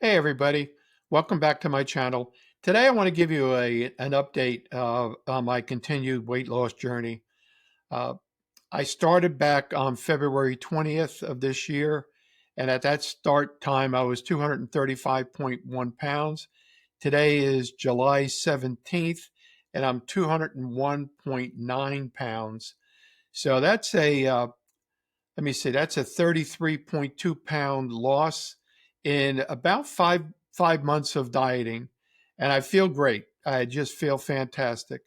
Hey everybody, welcome back to my channel. Today I want to give you an update on my continued weight loss journey. Uh, I started back on February 20th of this year, and at that start time I was 235.1 pounds. Today is July 17th, and I'm 201.9 pounds. So that's let me see, that's a 33.2 pound loss in about five months of dieting. And I feel great. I just feel fantastic.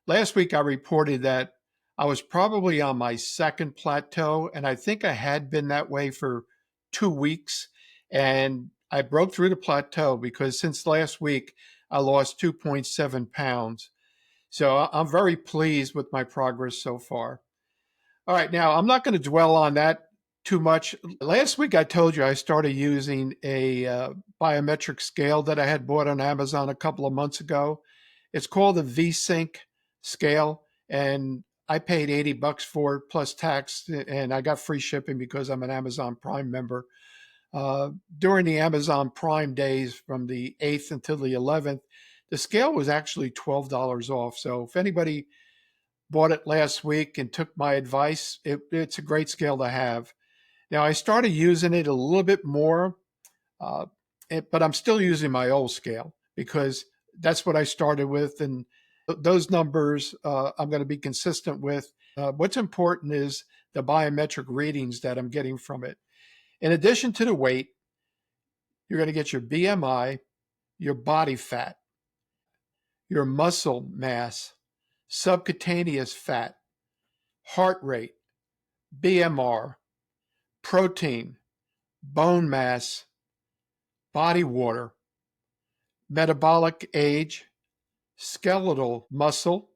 Last week I reported that I was probably on my second plateau, and I think I had been that way for 2 weeks. And I broke through the plateau because since last week I lost 2.7 pounds. So I'm very pleased with my progress so far. All right, now I'm not going to dwell on that too much. Last week I told you I started using a biometric scale that I had bought on Amazon a couple of months ago. It's called the Vesync scale, and I paid $80 for it plus tax, and I got free shipping because I'm an Amazon Prime member. During the Amazon Prime days from the 8th until the 11th, the scale was actually $12 off. So if anybody bought it last week and took my advice, it's a great scale to have. Now, I started using it a little bit more, uh, but I'm still using my old scale because that's what I started with. And those numbers I'm going to be consistent with. What's important is the biometric readings that I'm getting from it. In addition to the weight, you're going to get your BMI, your body fat, your muscle mass, subcutaneous fat, heart rate, BMR, protein, bone mass, body water, metabolic age, skeletal muscle,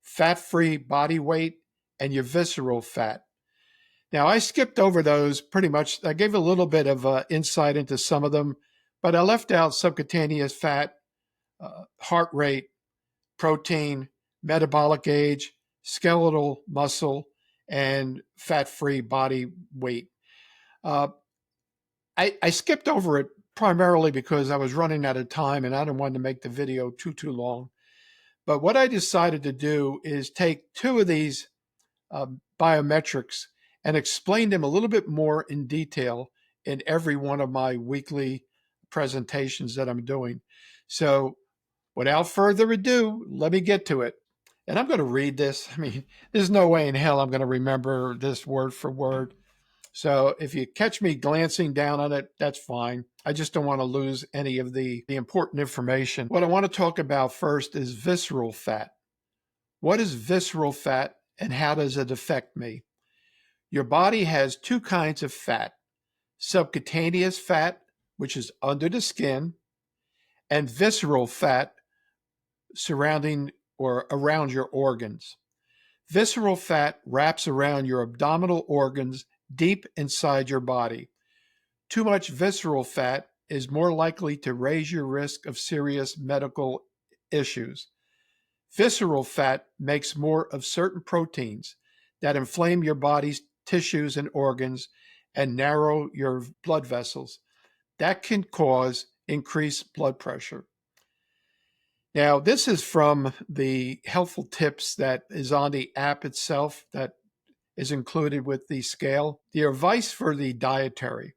fat free body weight, and your visceral fat. Now, I skipped over those pretty much. I gave a little bit of insight into some of them, but I left out subcutaneous fat, heart rate, protein, metabolic age, skeletal muscle, and fat free body weight. Uh, I skipped over it primarily because I was running out of time and I didn't want to make the video too long. But what I decided to do is take two of these biometrics and explain them a little bit more in detail in every one of my weekly presentations that I'm doing. So without further ado, let me get to it. And I'm going to read this. I mean, there's no way in hell I'm going to remember this word for word. So if you catch me glancing down on it, that's fine. I just don't want to lose any of the important information. What I want to talk about first is visceral fat. What is visceral fat and how does it affect me? Your body has two kinds of fat: subcutaneous fat, which is under the skin, and visceral fat surrounding or around your organs. Visceral fat wraps around your abdominal organs deep inside your body. Too much visceral fat is more likely to raise your risk of serious medical issues. Visceral fat makes more of certain proteins that inflame your body's tissues and organs and narrow your blood vessels. That can cause increased blood pressure. Now, this is from the helpful tips that is on the app itself that is included with the scale. The advice for the dietary.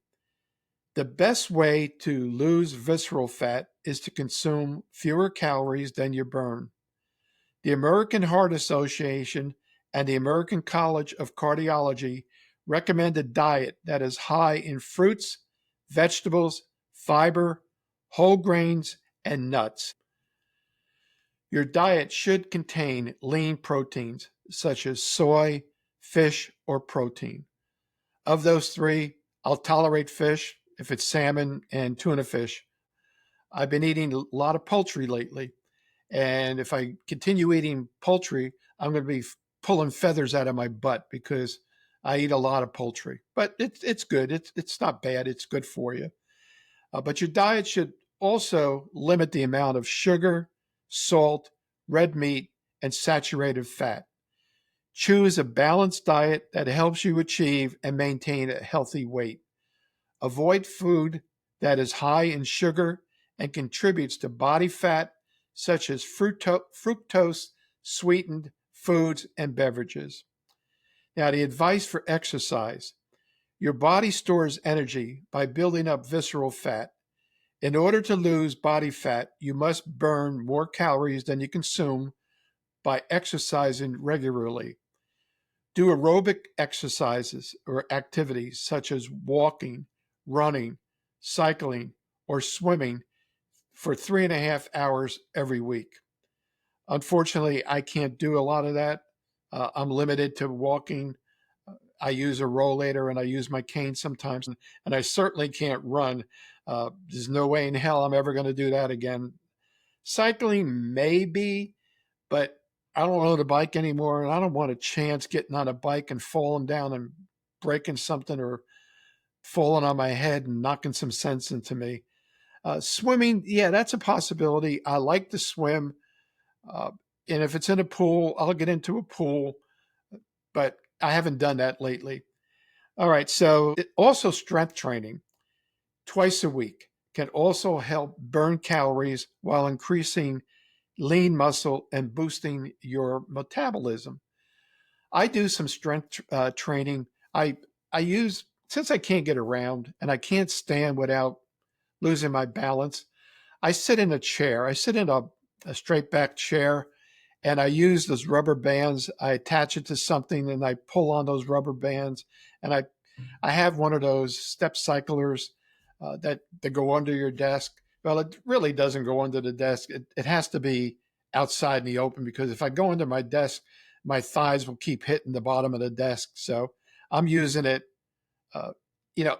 The best way to lose visceral fat is to consume fewer calories than you burn. The American Heart Association and the American College of Cardiology recommend a diet that is high in fruits, vegetables, fiber, whole grains, and nuts. Your diet should contain lean proteins such as soy, fish, or protein. Of those three, I'll tolerate fish if it's salmon and tuna fish. I've been eating a lot of poultry lately. And if I continue eating poultry, I'm going to be pulling feathers out of my butt because I eat a lot of poultry. But it's good. It's not bad. It's good for you. But your diet should also limit the amount of sugar, salt, red meat, and saturated fat. Choose a balanced diet that helps you achieve and maintain a healthy weight. Avoid food that is high in sugar and contributes to body fat, such as fructose sweetened foods and beverages. Now, the advice for exercise: your body stores energy by building up visceral fat. In order to lose body fat, you must burn more calories than you consume by exercising regularly. Do aerobic exercises or activities such as walking, running, cycling, or swimming for 3.5 hours every week. Unfortunately, I can't do a lot of that. I'm limited to walking. I use a rollator and I use my cane sometimes, and I certainly can't run. There's no way in hell I'm ever going to do that again. Cycling, maybe, but I don't own a bike anymore, and I don't want a chance getting on a bike and falling down and breaking something or falling on my head and knocking some sense into me. Swimming, yeah, that's a possibility. I like to swim. Uh, and if it's in a pool, I'll get into a pool, but I haven't done that lately. All right. So, also strength training twice a week can also help burn calories while increasing lean muscle and boosting your metabolism. I do some strength training. I I use, since I can't get around and I can't stand without losing my balance. I sit in a chair. I sit in a straight back chair, and I use those rubber bands. I attach it to something and I pull on those rubber bands. And I have one of those step cyclers that go under your desk. Well, it really doesn't go under the desk. It has to be outside in the open, because if I go under my desk, my thighs will keep hitting the bottom of the desk. So I'm using it, uh, you know,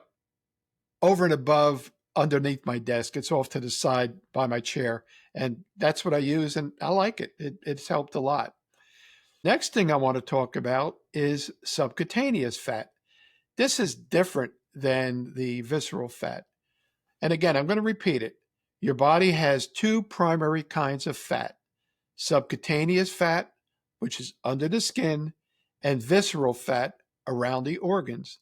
over and above underneath my desk. It's off to the side by my chair. And that's what I use. And I like it. It's helped a lot. Next thing I want to talk about is subcutaneous fat. This is different than the visceral fat. And again, I'm going to repeat it. Your body has two primary kinds of fat: subcutaneous fat, which is under the skin, and visceral fat around the organs.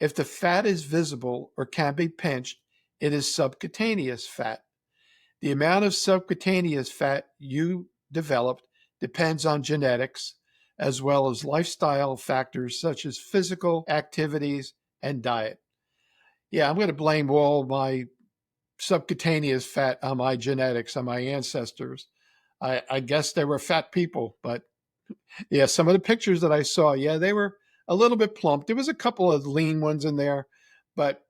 If the fat is visible or can be pinched, it is subcutaneous fat. The amount of subcutaneous fat you developed depends on genetics, as well as lifestyle factors such as physical activities and diet. Yeah, I'm going to blame all my subcutaneous fat on my genetics, on my ancestors. I guess they were fat people, but yeah, some of the pictures that I saw, yeah, they were a little bit plump. There was a couple of lean ones in there, but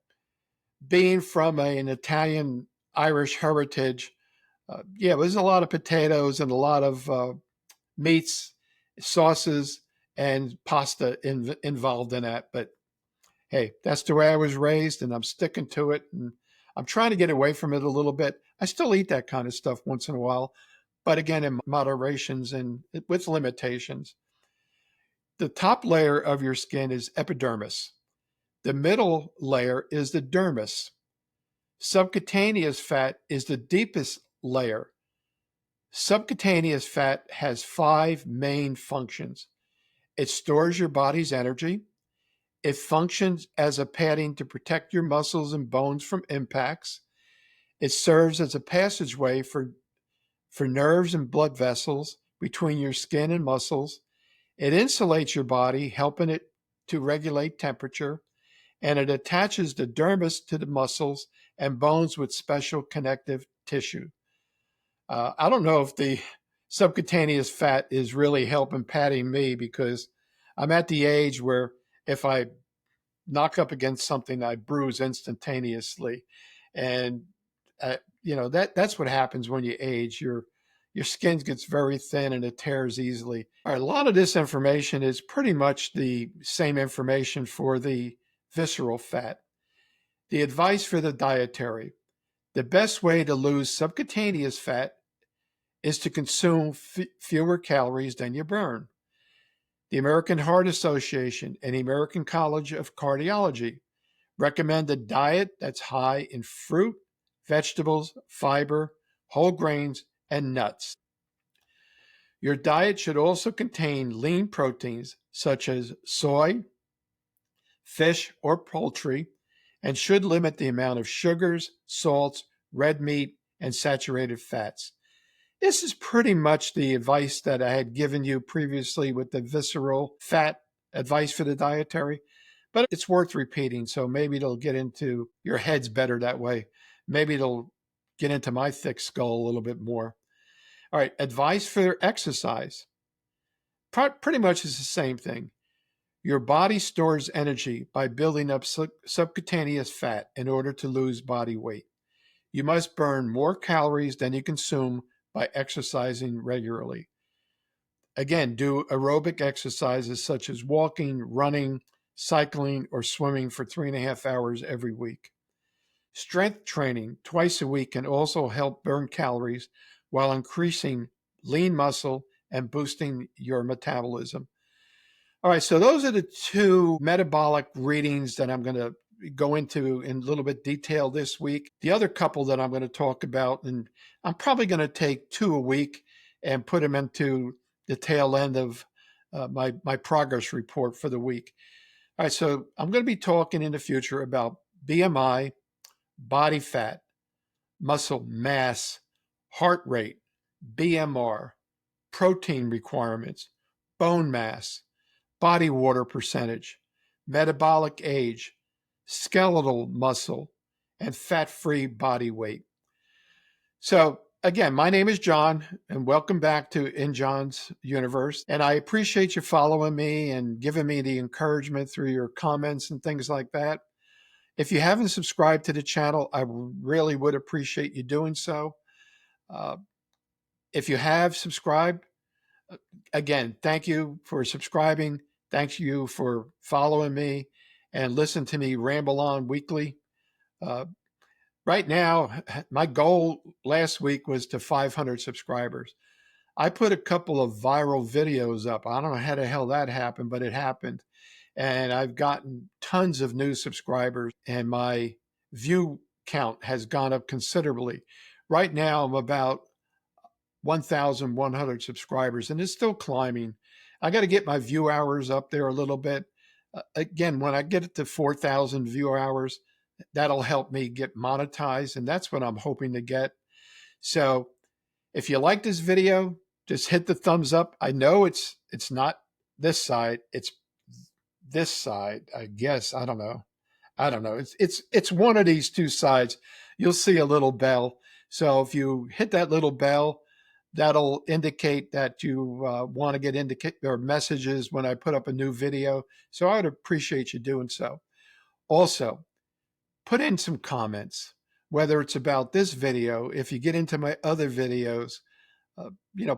being from an Italian Irish heritage, yeah, there's a lot of potatoes and a lot of meats, sauces, and pasta involved in that. But hey, that's the way I was raised, and I'm sticking to it. And I'm trying to get away from it a little bit. I still eat that kind of stuff once in a while, but again, in moderations and with limitations. The top layer of your skin is epidermis. The middle layer is the dermis. Subcutaneous fat is the deepest layer. Subcutaneous fat has five main functions. It stores your body's energy. It functions as a padding to protect your muscles and bones from impacts. It serves as a passageway for nerves and blood vessels between your skin and muscles. It insulates your body, helping it to regulate temperature. And it attaches the dermis to the muscles and bones with special connective tissue. I don't know if the subcutaneous fat is really helping padding me, because I'm at the age where if I knock up against something, I bruise instantaneously. And that's what happens when you age. Your skin gets very thin and it tears easily. All right, a lot of this information is pretty much the same information for the visceral fat. The advice for the dietary: the best way to lose subcutaneous fat is to consume fewer calories than you burn. The American Heart Association and the American College of Cardiology recommend a diet that's high in fruit, vegetables, fiber, whole grains, and nuts. Your diet should also contain lean proteins such as soy, fish, or poultry, and should limit the amount of sugars, salts, red meat, and saturated fats. This is pretty much the advice that I had given you previously with the visceral fat advice for the dietary, but it's worth repeating. So maybe it'll get into your heads better that way. Maybe it'll get into my thick skull a little bit more. All right, advice for exercise. Pretty much is the same thing. Your body stores energy by building up subcutaneous fat in order to lose body weight. You must burn more calories than you consume by exercising regularly. Again, do aerobic exercises such as walking, running, cycling, or swimming for 3.5 hours every week. Strength training twice a week can also help burn calories while increasing lean muscle and boosting your metabolism. All right, so those are the two metabolic readings that I'm going to go into in a little bit detail this week. The other couple that I'm going to talk about, and I'm probably going to take 2 a week and put them into the tail end of my progress report for the week. All right, so I'm going to be talking in the future about BMI, body fat, muscle mass, heart rate, BMR, protein requirements, bone mass, body water percentage, metabolic age, skeletal muscle, and fat-free body weight. So again, my name is John, and welcome back to In John's Universe. And I appreciate you following me and giving me the encouragement through your comments and things like that. If you haven't subscribed to the channel, I really would appreciate you doing so. If you have subscribed, again, thank you for subscribing. Thank you for following me and listen to me ramble on weekly. Right now, my goal last week was to 500 subscribers. I put a couple of viral videos up. I don't know how the hell that happened, but it happened. And I've gotten tons of new subscribers, and my view count has gone up considerably. Right now, I'm about 1,100 subscribers, and it's still climbing. I got to get my view hours up there a little bit. Again, when I get it to 4,000 view hours, that'll help me get monetized, and that's what I'm hoping to get. So if you like this video, just hit the thumbs up. I know it's not this side, it's this side, I guess. I don't know. It's one of these two sides. You'll see a little bell. So if you hit that little bell, that'll indicate that you want to get or messages when I put up a new video. So I would appreciate you doing so. Also, put in some comments, whether it's about this video. If you get into my other videos,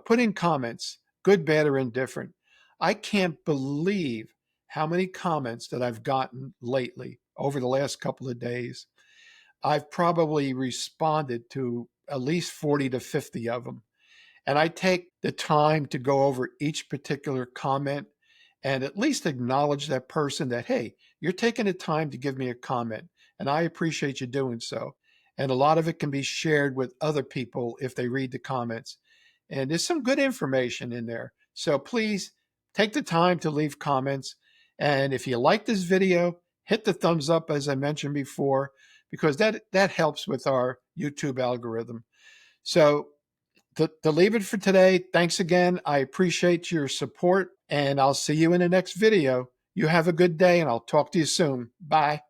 put in comments, good, bad, or indifferent. I can't believe how many comments that I've gotten lately over the last couple of days. I've probably responded to at least 40 to 50 of them. And I take the time to go over each particular comment and at least acknowledge that person that, hey, you're taking the time to give me a comment, and I appreciate you doing so. And a lot of it can be shared with other people if they read the comments. And there's some good information in there. So please take the time to leave comments. And if you like this video, hit the thumbs up, as I mentioned before, because that helps with our YouTube algorithm. So to leave it for today, thanks again. I appreciate your support, and I'll see you in the next video. You have a good day, and I'll talk to you soon. Bye.